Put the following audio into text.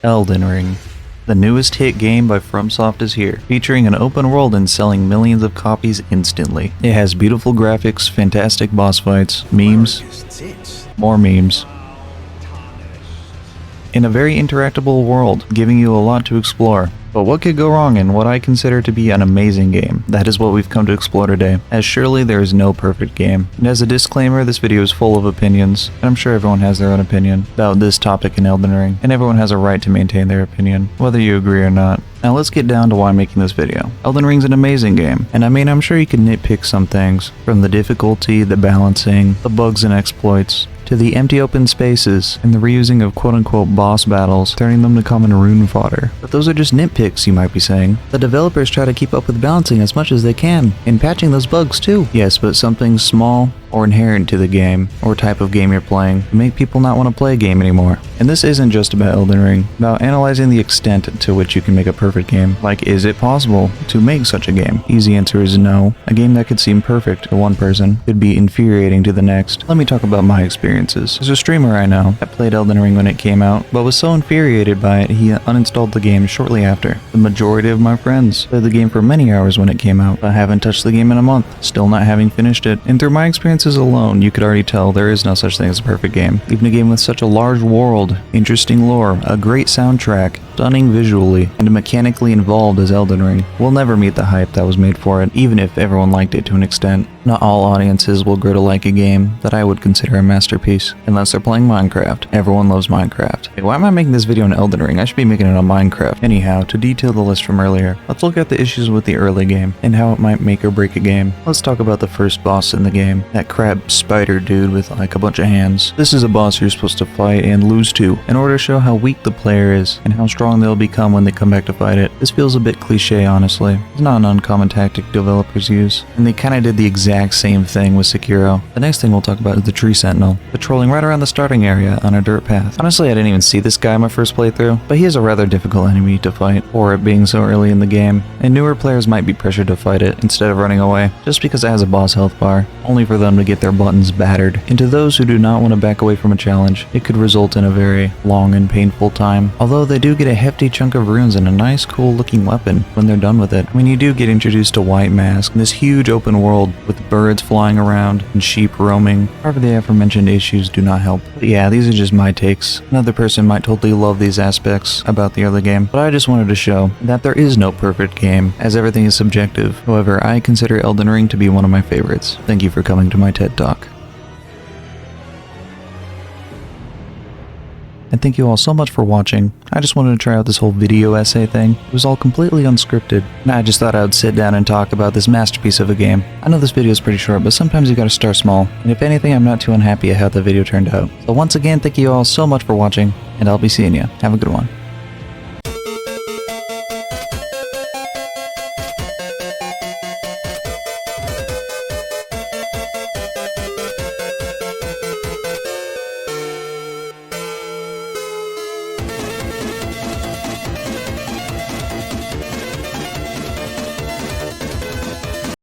Elden Ring. The newest hit game by FromSoft is here, featuring an open world and selling millions of copies instantly. It has beautiful graphics, fantastic boss fights, memes, more memes, in a very interactable world, giving you a lot to explore. But what could go wrong in what I consider to be an amazing game? That is what we've come to explore today, as surely there is no perfect game. And as a disclaimer, this video is full of opinions, and I'm sure everyone has their own opinion about this topic in Elden Ring, and everyone has a right to maintain their opinion, whether you agree or not. Now let's get down to why I'm making this video. Elden Ring's an amazing game, and I mean I'm sure you can nitpick some things, from the difficulty, the balancing, the bugs and exploits, to the empty open spaces and the reusing of quote-unquote boss battles, turning them to common rune fodder. But those are just nitpicks, you might be saying. The developers try to keep up with balancing as much as they can, and patching those bugs too. Yes, but something small or inherent to the game, or type of game you're playing, make people not want to play a game anymore. And this isn't just about Elden Ring, about analyzing the extent to which you can make a perfect game. Like, is it possible to make such a game? Easy answer is no. A game that could seem perfect to one person could be infuriating to the next. Let me talk about my experiences. There's a streamer I know that played Elden Ring when it came out, but was so infuriated by it he uninstalled the game shortly after. The majority of my friends played the game for many hours when it came out, but haven't touched the game in a month, still not having finished it. And through my experiences alone, you could already tell there is no such thing as a perfect game. Even a game with such a large world, interesting lore, a great soundtrack, stunning visually, and mechanically involved as Elden Ring will never meet the hype that was made for it, even if everyone liked it to an extent. Not all audiences will grow to like a game that I would consider a masterpiece, unless they're playing Minecraft. Everyone loves Minecraft. Hey, why am I making this video on Elden Ring? I should be making it on Minecraft. Anyhow, to detail the list from earlier, let's look at the issues with the early game, and how it might make or break a game. Let's talk about the first boss in the game, that crab spider dude with like a bunch of hands. This is a boss you're supposed to fight and lose to, in order to show how weak the player is, and how strong they'll become when they come back to fight it. This feels a bit cliche, honestly. It's not an uncommon tactic developers use, and they kinda did the exact same thing with Sekiro. The next thing we'll talk about is the Tree Sentinel, patrolling right around the starting area on a dirt path. Honestly, I didn't even see this guy in my first playthrough, but he is a rather difficult enemy to fight, for it being so early in the game, and newer players might be pressured to fight it instead of running away, just because it has a boss health bar, only for them to get their buttons battered. And to those who do not want to back away from a challenge, it could result in a very long and painful time, although they do get a hefty chunk of runes and a nice cool looking weapon when they're done with it. I mean, you do get introduced to White Mask, this huge open world with birds flying around and sheep roaming. However, the aforementioned issues do not help. But yeah, these are just my takes. Another person might totally love these aspects about the early game, but I just wanted to show that there is no perfect game, as everything is subjective. However, I consider Elden Ring to be one of my favorites. Thank you for coming to my TED Talk. And thank you all so much for watching. I just wanted to try out this whole video essay thing. It was all completely unscripted, and I just thought I would sit down and talk about this masterpiece of a game. I know this video is pretty short, but sometimes you gotta start small, and if anything, I'm not too unhappy at how the video turned out. So once again, thank you all so much for watching, and I'll be seeing you. Have a good one.